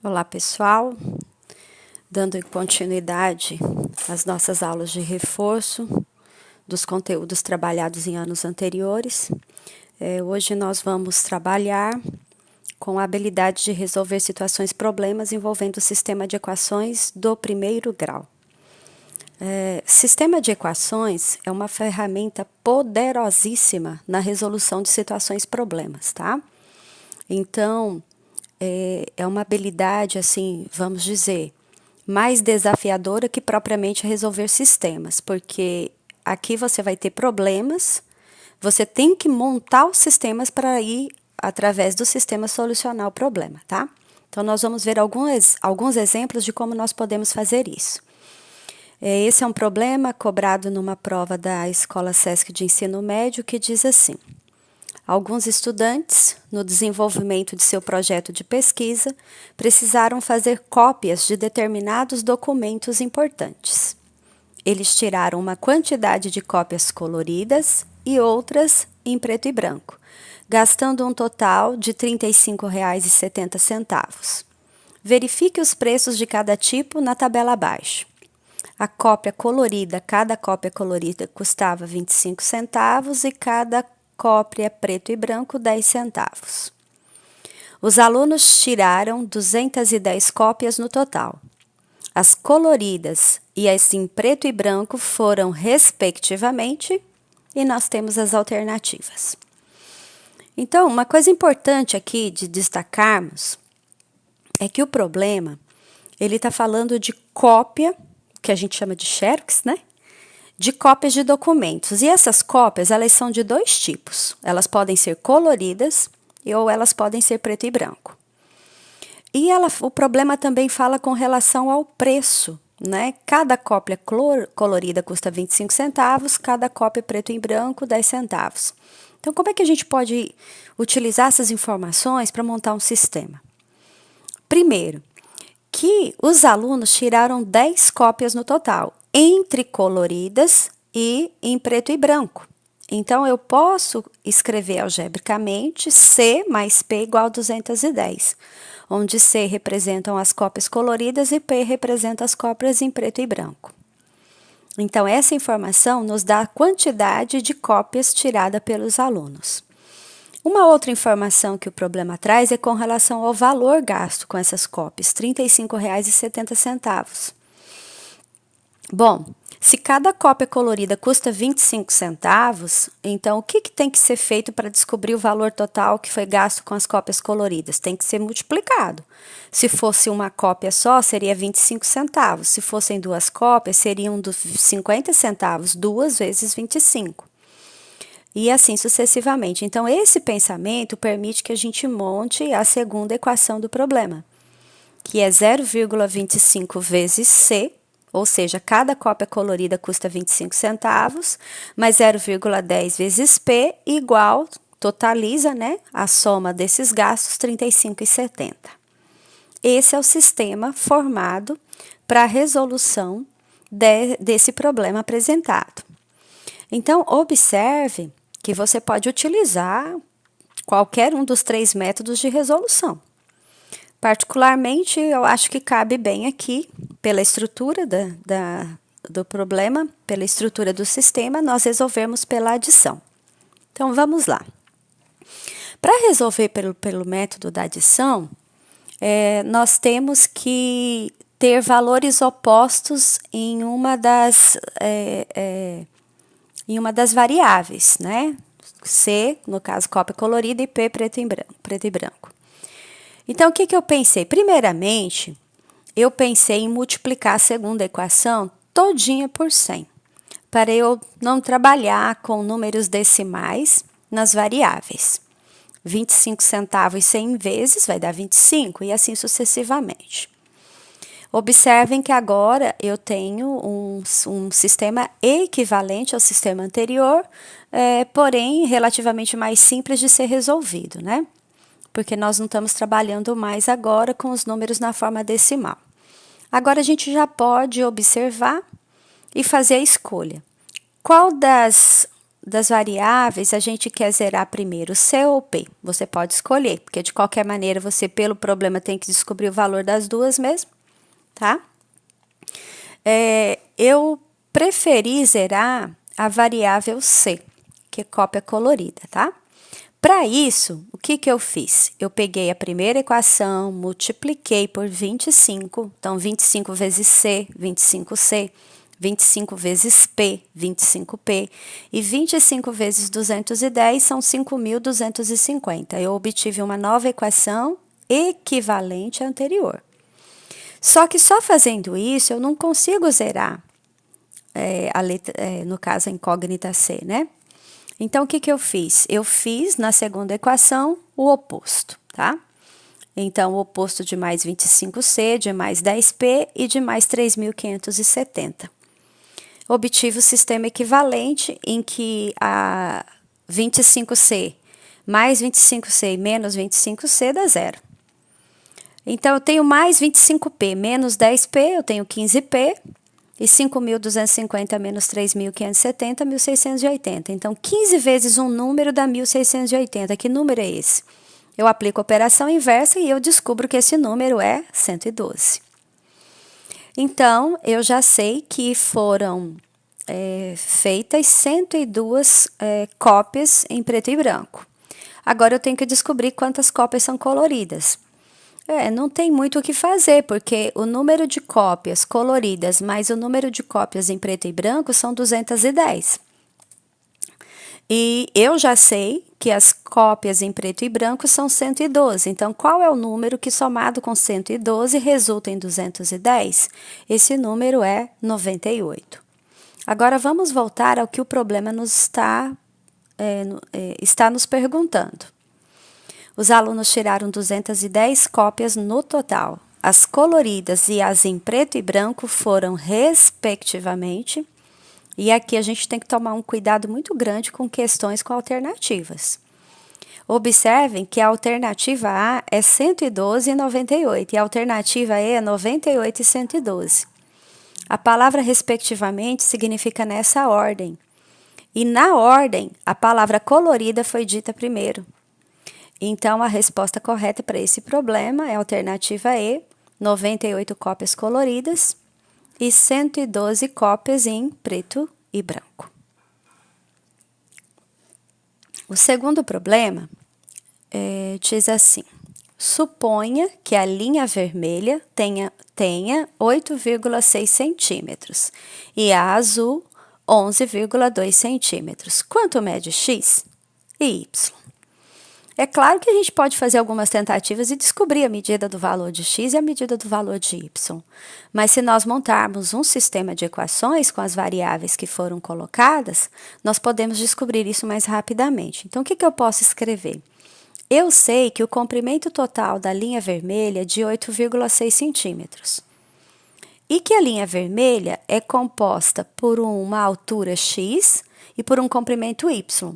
Olá pessoal, dando continuidade às nossas aulas de reforço dos conteúdos trabalhados em anos anteriores. Hoje nós vamos trabalhar com a habilidade de resolver situações problemas envolvendo o sistema de equações do primeiro grau. Sistema de equações é uma ferramenta poderosíssima na resolução de situações problemas, tá? Então, é uma habilidade, assim, vamos dizer, mais desafiadora que propriamente resolver sistemas, porque aqui você vai ter problemas, você tem que montar os sistemas para ir através do sistema solucionar o problema, tá? Então, nós vamos ver alguns exemplos de como nós podemos fazer isso. Esse é um problema cobrado numa prova da Escola Sesc de Ensino Médio que diz assim: alguns estudantes, no desenvolvimento de seu projeto de pesquisa, precisaram fazer cópias de determinados documentos importantes. Eles tiraram uma quantidade de cópias coloridas e outras em preto e branco, gastando um total de R$ 35,70. Verifique os preços de cada tipo na tabela abaixo. A cópia colorida, cada cópia colorida custava 25 centavos e cada cópia preto e branco 10 centavos. Os alunos tiraram 210 cópias no total. As coloridas e as em preto e branco foram respectivamente, e nós temos as alternativas. Então, uma coisa importante aqui de destacarmos é que o problema, ele está falando de cópia, que a gente chama de xerox, né? De cópias de documentos. E essas cópias, elas são de dois tipos. Elas podem ser coloridas ou elas podem ser preto e branco. E o problema também fala com relação ao preço, né? Cada cópia colorida custa 25 centavos, cada cópia preto e branco 10 centavos. Então, como é que a gente pode utilizar essas informações para montar um sistema? Primeiro, que os alunos tiraram 10 cópias no total, entre coloridas e em preto e branco. Então, eu posso escrever algebricamente C mais P igual a 210, onde C representam as cópias coloridas e P representa as cópias em preto e branco. Então, essa informação nos dá a quantidade de cópias tirada pelos alunos. Uma outra informação que o problema traz é com relação ao valor gasto com essas cópias, R$ 35,70. Bom, se cada cópia colorida custa 25 centavos, então o que tem que ser feito para descobrir o valor total que foi gasto com as cópias coloridas? Tem que ser multiplicado. Se fosse uma cópia só, seria 25 centavos. Se fossem duas cópias, seriam 50 centavos, 2 vezes 25. E assim sucessivamente. Então, esse pensamento permite que a gente monte a segunda equação do problema, que é 0,25 vezes C, ou seja, cada cópia colorida custa 25 centavos, mais 0,10 vezes P igual, totaliza, né, a soma desses gastos, 35,70. Esse é o sistema formado para a resolução desse problema apresentado. Então, observe que você pode utilizar qualquer um dos 3 métodos de resolução. Particularmente, eu acho que cabe bem aqui, pela estrutura do problema, pela estrutura do sistema, nós resolvemos pela adição. Então, vamos lá. Para resolver pelo método da adição, nós temos que ter valores opostos em uma das variáveis, né? C, no caso, cópia colorida, e P, preto e branco. Então, o que eu pensei? Primeiramente, eu pensei em multiplicar a segunda equação todinha por 100, para eu não trabalhar com números decimais nas variáveis. 25 centavos 100 vezes vai dar 25, e assim sucessivamente. Observem que agora eu tenho um sistema equivalente ao sistema anterior, porém relativamente mais simples de ser resolvido, né? Porque nós não estamos trabalhando mais agora com os números na forma decimal. Agora a gente já pode observar e fazer a escolha. Qual das variáveis, a gente quer zerar primeiro C ou P. Você pode escolher, porque de qualquer maneira você, pelo problema, tem que descobrir o valor das duas mesmo, tá? Eu preferi zerar a variável C, que é cópia colorida, tá? Para isso, o que eu fiz? Eu peguei a primeira equação, multipliquei por 25, então 25 vezes C, 25C, 25 vezes P, 25P, e 25 vezes 210 são 5.250. Eu obtive uma nova equação equivalente à anterior. Só que só fazendo isso, eu não consigo zerar, a letra, no caso, a incógnita C, né? Então, o que eu fiz? Eu fiz, na segunda equação, o oposto, tá? Então, o oposto de mais 25C, de mais 10P e de mais 3.570. Obtive o sistema equivalente em que a 25C mais 25C e menos 25C dá zero. Então, eu tenho mais 25P menos 10P, eu tenho 15P, e 5.250 menos 3.570, 1.680. Então, 15 vezes um número dá 1.680. Que número é esse? Eu aplico a operação inversa e eu descubro que esse número é 112. Então, eu já sei que foram feitas 102 cópias em preto e branco. Agora, eu tenho que descobrir quantas cópias são coloridas. Não tem muito o que fazer, porque o número de cópias coloridas mais o número de cópias em preto e branco são 210. E eu já sei que as cópias em preto e branco são 112. Então, qual é o número que somado com 112 resulta em 210? Esse número é 98. Agora, vamos voltar ao que o problema está nos perguntando. Os alunos tiraram 210 cópias no total. As coloridas e as em preto e branco foram respectivamente. E aqui a gente tem que tomar um cuidado muito grande com questões com alternativas. Observem que a alternativa A é 112 e 98 e a alternativa E é 98 e 112. A palavra respectivamente significa nessa ordem. E na ordem, a palavra colorida foi dita primeiro. Então, a resposta correta para esse problema é a alternativa E, 98 cópias coloridas e 112 cópias em preto e branco. O segundo problema diz assim: suponha que a linha vermelha tenha 8,6 centímetros e a azul 11,2 centímetros. Quanto mede x e y? É claro que a gente pode fazer algumas tentativas e descobrir a medida do valor de x e a medida do valor de y. Mas se nós montarmos um sistema de equações com as variáveis que foram colocadas, nós podemos descobrir isso mais rapidamente. Então, o que eu posso escrever? Eu sei que o comprimento total da linha vermelha é de 8,6 centímetros. E que a linha vermelha é composta por uma altura x e por um comprimento y.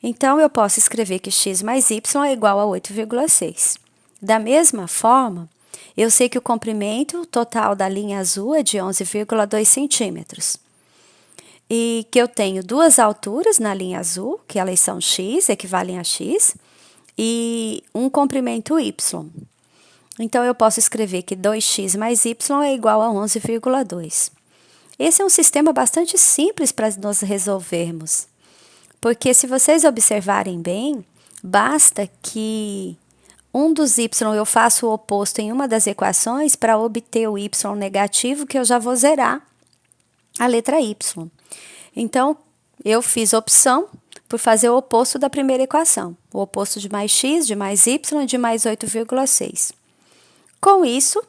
Então, eu posso escrever que x mais y é igual a 8,6. Da mesma forma, eu sei que o comprimento total da linha azul é de 11,2 centímetros. E que eu tenho duas alturas na linha azul, que elas são x, equivalem a x, e um comprimento y. Então, eu posso escrever que 2x mais y é igual a 11,2. Esse é um sistema bastante simples para nós resolvermos. Porque se vocês observarem bem, basta que um dos y eu faça o oposto em uma das equações para obter o y negativo, que eu já vou zerar a letra y. Então, eu fiz opção por fazer o oposto da primeira equação. O oposto de mais x, de mais y e de mais 8,6. Com isso,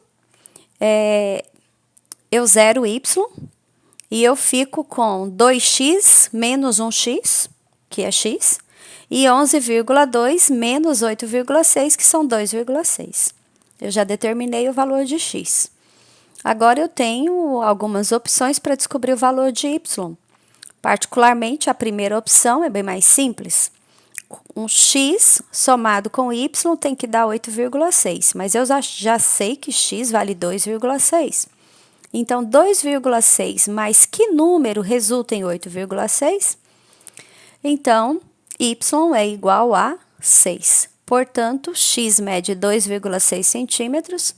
eu zero y e eu fico com 2x menos 1x, que é x, e 11,2 menos 8,6, que são 2,6. Eu já determinei o valor de x. Agora, eu tenho algumas opções para descobrir o valor de y. Particularmente, a primeira opção é bem mais simples. Um x somado com y tem que dar 8,6, mas eu já sei que x vale 2,6. Então, 2,6 mais que número resulta em 8,6? Então, y é igual a 6. Portanto, x mede 2,6 centímetros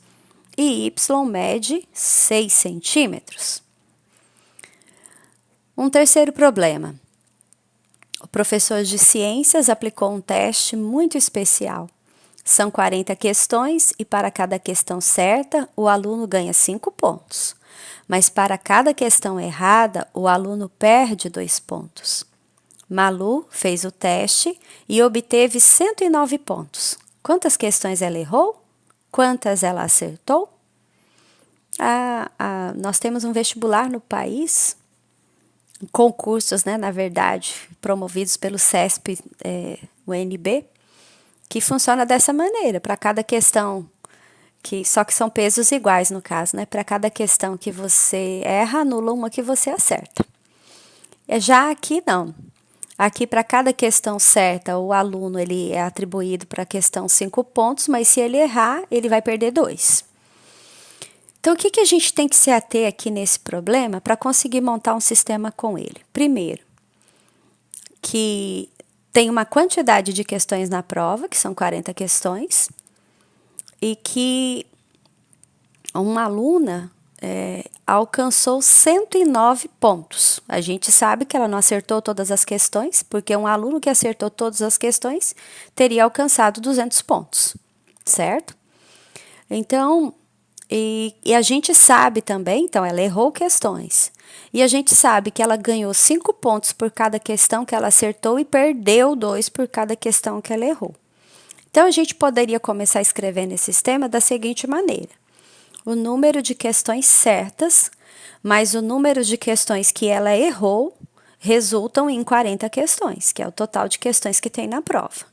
e y mede 6 centímetros. Um terceiro problema. O professor de ciências aplicou um teste muito especial. São 40 questões e para cada questão certa, o aluno ganha 5 pontos. Mas para cada questão errada, o aluno perde 2 pontos. Malu fez o teste e obteve 109 pontos. Quantas questões ela errou? Quantas ela acertou? Nós temos um vestibular no país, concursos, né, na verdade, promovidos pelo CESP, UNB, que funciona dessa maneira. Para cada questão, só que são pesos iguais no caso, né? Para cada questão que você erra, anula uma que você acerta. Já aqui não. Aqui, para cada questão certa, o aluno ele é atribuído para a questão 5 pontos, mas se ele errar, ele vai perder 2. Então, o que a gente tem que se ater aqui nesse problema para conseguir montar um sistema com ele? Primeiro, que tem uma quantidade de questões na prova, que são 40 questões, e que uma aluna alcançou 109 pontos. A gente sabe que ela não acertou todas as questões, porque um aluno que acertou todas as questões teria alcançado 200 pontos, certo? Então, e a gente sabe também, então ela errou questões, e a gente sabe que ela ganhou 5 pontos por cada questão que ela acertou e perdeu 2 por cada questão que ela errou. Então, a gente poderia começar a escrever nesse sistema da seguinte maneira: o número de questões certas mais o número de questões que ela errou resultam em 40 questões, que é o total de questões que tem na prova.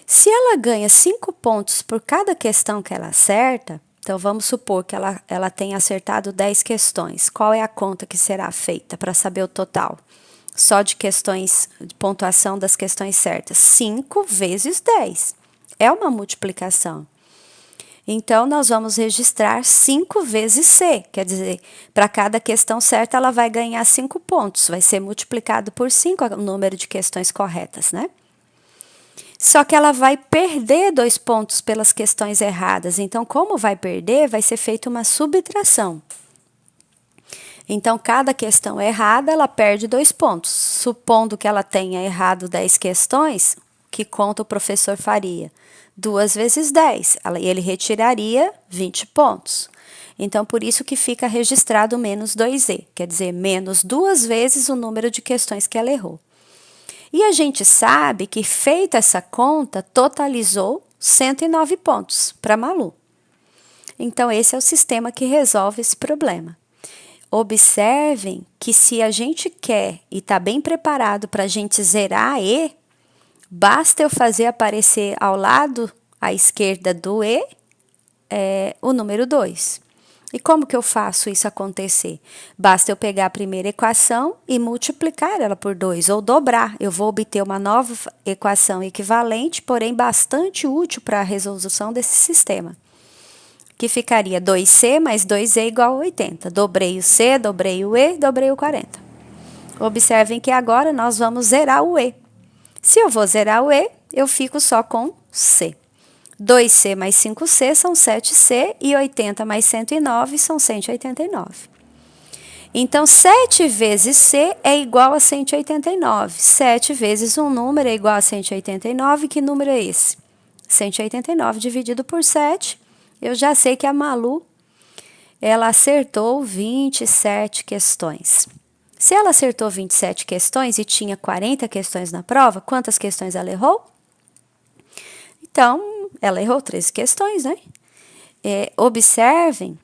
Se ela ganha 5 pontos por cada questão que ela acerta, então vamos supor que ela tenha acertado 10 questões. Qual é a conta que será feita para saber o total? Só de questões, de pontuação das questões certas. 5 vezes 10. É uma multiplicação. Então, nós vamos registrar 5 vezes C, quer dizer, para cada questão certa ela vai ganhar 5 pontos, vai ser multiplicado por 5 o número de questões corretas, né? Só que ela vai perder 2 pontos pelas questões erradas, então como vai perder, vai ser feita uma subtração. Então, cada questão errada, ela perde 2 pontos. Supondo que ela tenha errado 10 questões, que conta o professor faria? 2 vezes 10, e ele retiraria 20 pontos. Então, por isso que fica registrado menos 2E, quer dizer, menos 2 vezes o número de questões que ela errou. E a gente sabe que, feita essa conta, totalizou 109 pontos para Malu. Então, esse é o sistema que resolve esse problema. Observem que se a gente quer e está bem preparado para a gente zerar a E, basta eu fazer aparecer ao lado à esquerda do E o número 2. E como que eu faço isso acontecer? Basta eu pegar a primeira equação e multiplicar ela por 2, ou dobrar. Eu vou obter uma nova equação equivalente, porém bastante útil para a resolução desse sistema, que ficaria 2C mais 2E igual a 80. Dobrei o C, dobrei o E, dobrei o 40. Observem que agora nós vamos zerar o E. Se eu vou zerar o E, eu fico só com C. 2C mais 5C são 7C e 80 mais 109 são 189. Então, 7 vezes C é igual a 189. 7 vezes um número é igual a 189. Que número é esse? 189 dividido por 7. Eu já sei que a Malu, ela acertou 27 questões. Se ela acertou 27 questões e tinha 40 questões na prova, quantas questões ela errou? Então, ela errou 13 questões, né? Observem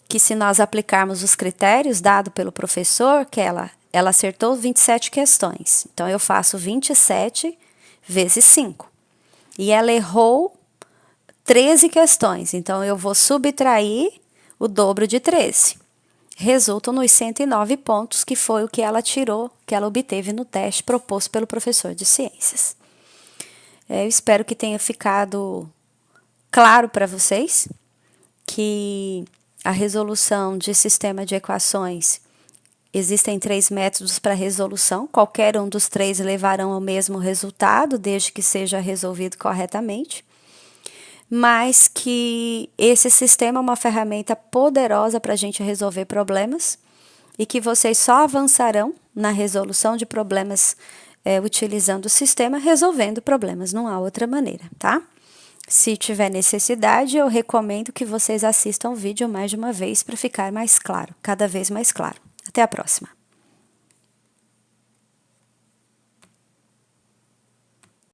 que se nós aplicarmos os critérios dados pelo professor, que ela acertou 27 questões. Então, eu faço 27 vezes 5. E ela errou 13 questões. Então, eu vou subtrair o dobro de 13. Resultam nos 109 pontos, que foi o que ela tirou, que ela obteve no teste proposto pelo professor de ciências. Eu espero que tenha ficado claro para vocês que a resolução de sistema de equações Existem 3 métodos para resolução, qualquer um dos 3 levarão ao mesmo resultado, desde que seja resolvido corretamente. Mas que esse sistema é uma ferramenta poderosa para a gente resolver problemas e que vocês só avançarão na resolução de problemas utilizando o sistema, resolvendo problemas, não há outra maneira, tá? Se tiver necessidade, eu recomendo que vocês assistam o vídeo mais de uma vez para ficar mais claro, cada vez mais claro. Até a próxima!